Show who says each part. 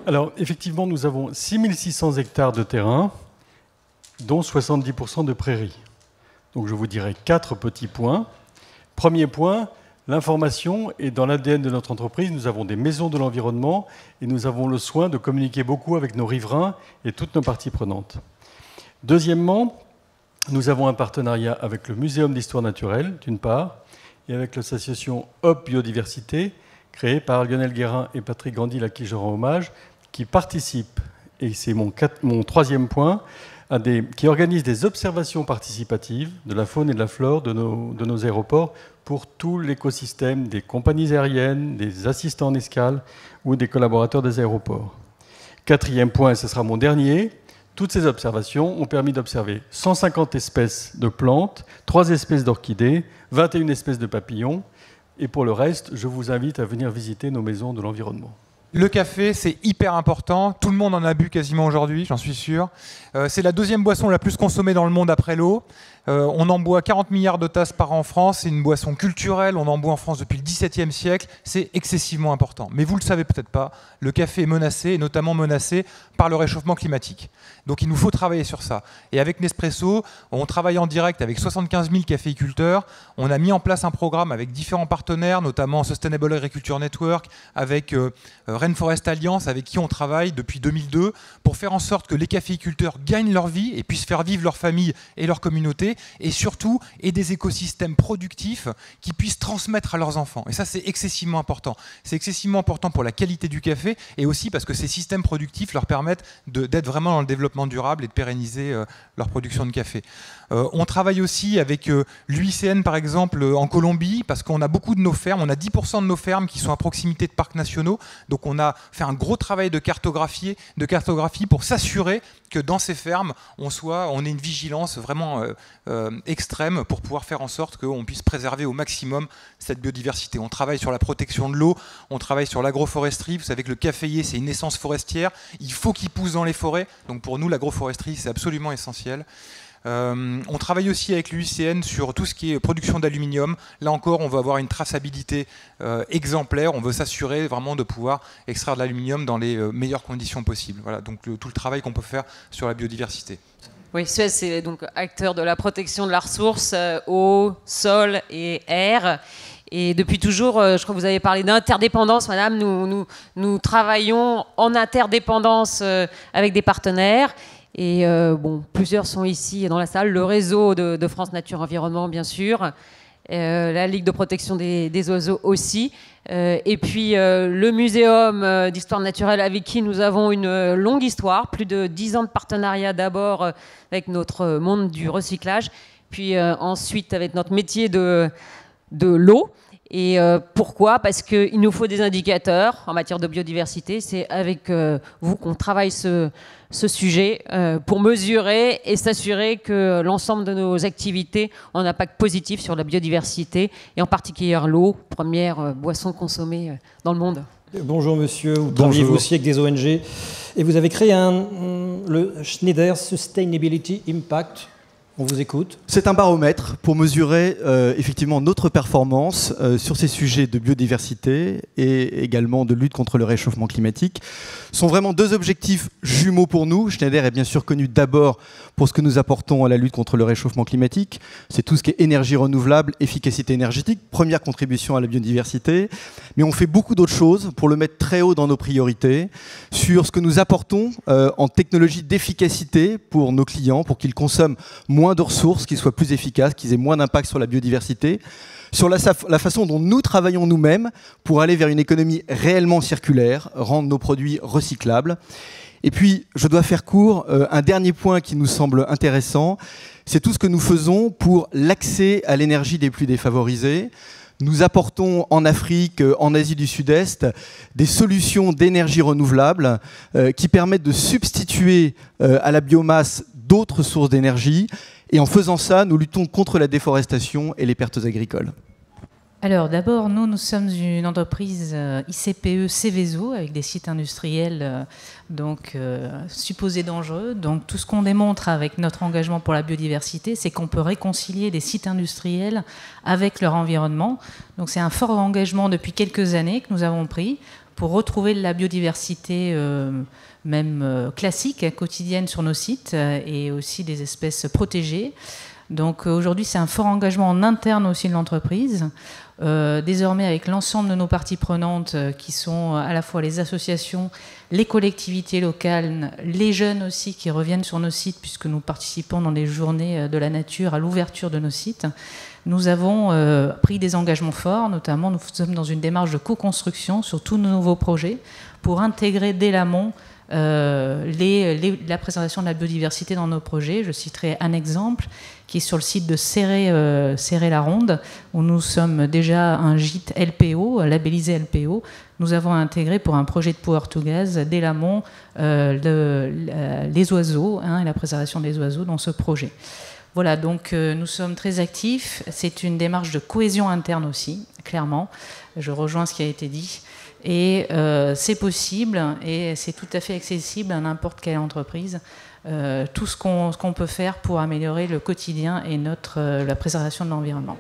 Speaker 1: Alors, effectivement, nous avons 6600 hectares de terrain, dont 70% de prairies. Donc, je vous dirai 4 petits points. Premier point, l'information est dans l'ADN de notre entreprise. Nous avons des maisons de l'environnement et nous avons le soin de communiquer beaucoup avec nos riverains et toutes nos parties prenantes. Deuxièmement, nous avons un partenariat avec le Muséum d'histoire naturelle, d'une part, et avec l'association Hop Biodiversité, créée par Lionel Guérin et Patrick Grandil, à qui je rends hommage, qui participent, et c'est mon troisième point, qui organisent des observations participatives de la faune et de la flore de nos aéroports pour tout l'écosystème des compagnies aériennes, des assistants en escale ou des collaborateurs des aéroports. Quatrième point, et ce sera mon dernier, toutes ces observations ont permis d'observer 150 espèces de plantes, 3 espèces d'orchidées, 21 espèces de papillons. Et pour le reste, je vous invite à venir visiter nos maisons de l'environnement.
Speaker 2: Le café, c'est hyper important. Tout le monde en a bu quasiment aujourd'hui, j'en suis sûr. C'est la deuxième boisson la plus consommée dans le monde après l'eau. On en boit 40 milliards de tasses par an en France. C'est une boisson culturelle. On en boit en France depuis le XVIIe siècle. C'est excessivement important. Mais vous ne le savez peut-être pas, le café est menacé, et notamment menacé par le réchauffement climatique. Donc il nous faut travailler sur ça. Et avec Nespresso, on travaille en direct avec 75 000 caféiculteurs. On a mis en place un programme avec différents partenaires, notamment Sustainable Agriculture Network, avec Rainforest Alliance, avec qui on travaille depuis 2002, pour faire en sorte que les caféiculteurs gagnent leur vie et puissent faire vivre leur famille et leur communauté, et surtout aient des écosystèmes productifs qui puissent transmettre à leurs enfants. Et ça, c'est excessivement important. C'est excessivement important pour la qualité du café, et aussi parce que ces systèmes productifs leur permettent d'être vraiment dans le développement durable et de pérenniser leur production de café. On travaille aussi avec l'UICN, par exemple, en Colombie, parce qu'on a beaucoup de nos fermes, on a 10% de nos fermes qui sont à proximité de parcs nationaux. Donc on a fait un gros travail de cartographie pour s'assurer que dans ces fermes, on ait une vigilance vraiment extrême pour pouvoir faire en sorte qu'on puisse préserver au maximum cette biodiversité. On travaille sur la protection de l'eau, on travaille sur l'agroforesterie. Vous savez que le caféier, c'est une essence forestière. Il faut qu'il pousse dans les forêts. Donc pour nous, l'agroforesterie, c'est absolument essentiel. On travaille aussi avec l'UICN sur tout ce qui est production d'aluminium. Là encore, on veut avoir une traçabilité exemplaire. On veut s'assurer vraiment de pouvoir extraire de l'aluminium dans les meilleures conditions possibles. Voilà, donc tout le travail qu'on peut faire sur la biodiversité.
Speaker 3: Oui, Suez, c'est donc acteur de la protection de la ressource, eau, sol et air. Et depuis toujours, je crois que vous avez parlé d'interdépendance, madame. Nous travaillons en interdépendance avec des partenaires. Et plusieurs sont ici dans la salle. Le réseau de France Nature Environnement, bien sûr. La Ligue de protection des oiseaux aussi. Et puis le Muséum d'histoire naturelle, avec qui nous avons une longue histoire. Plus de 10 ans de partenariat d'abord avec notre monde du recyclage. Puis ensuite avec notre métier de l'eau. Et pourquoi? Parce qu'il nous faut des indicateurs en matière de biodiversité. C'est avec vous qu'on travaille ce sujet pour mesurer et s'assurer que l'ensemble de nos activités ont un impact positif sur la biodiversité et en particulier l'eau, première boisson consommée dans le monde.
Speaker 4: Bonjour monsieur, vous travaillez vous aussi avec des ONG et vous avez créé le Schneider Sustainability Impact. On vous écoute.
Speaker 5: C'est un baromètre pour mesurer effectivement notre performance sur ces sujets de biodiversité et également de lutte contre le réchauffement climatique. Ce sont vraiment deux objectifs jumeaux pour nous. Schneider est bien sûr connu d'abord pour ce que nous apportons à la lutte contre le réchauffement climatique. C'est tout ce qui est énergie renouvelable, efficacité énergétique, première contribution à la biodiversité. Mais on fait beaucoup d'autres choses pour le mettre très haut dans nos priorités, sur ce que nous apportons en technologie d'efficacité pour nos clients, pour qu'ils consomment moins de ressources, qu'ils soient plus efficaces, qu'ils aient moins d'impact sur la biodiversité, sur la façon dont nous travaillons nous-mêmes pour aller vers une économie réellement circulaire, rendre nos produits recyclables. Et puis, je dois faire court, un dernier point qui nous semble intéressant, c'est tout ce que nous faisons pour l'accès à l'énergie des plus défavorisés. Nous apportons en Afrique, en Asie du Sud-Est, des solutions d'énergie renouvelable qui permettent de substituer à la biomasse d'autres sources d'énergie. Et en faisant ça, nous luttons contre la déforestation et les pertes agricoles.
Speaker 6: Alors d'abord, nous sommes une entreprise ICPE Céveso avec des sites industriels supposés dangereux. Donc tout ce qu'on démontre avec notre engagement pour la biodiversité, c'est qu'on peut réconcilier des sites industriels avec leur environnement. Donc c'est un fort engagement depuis quelques années que nous avons pris pour retrouver la biodiversité même classique, quotidienne sur nos sites, et aussi des espèces protégées. Donc aujourd'hui, c'est un fort engagement en interne aussi de l'entreprise. Désormais, avec l'ensemble de nos parties prenantes, qui sont à la fois les associations, les collectivités locales, les jeunes aussi qui reviennent sur nos sites, puisque nous participons dans les journées de la nature à l'ouverture de nos sites. Nous avons pris des engagements forts, notamment nous sommes dans une démarche de co-construction sur tous nos nouveaux projets pour intégrer dès l'amont la préservation de la biodiversité dans nos projets. Je citerai un exemple qui est sur le site de Céré-la-Ronde, où nous sommes déjà un gîte LPO, labellisé LPO. Nous avons intégré pour un projet de Power to Gas dès l'amont les oiseaux et la préservation des oiseaux dans ce projet. Voilà, donc nous sommes très actifs. C'est une démarche de cohésion interne aussi, clairement. Je rejoins ce qui a été dit. Et c'est possible et c'est tout à fait accessible à n'importe quelle entreprise. Tout ce qu'on peut faire pour améliorer le quotidien et la préservation de l'environnement.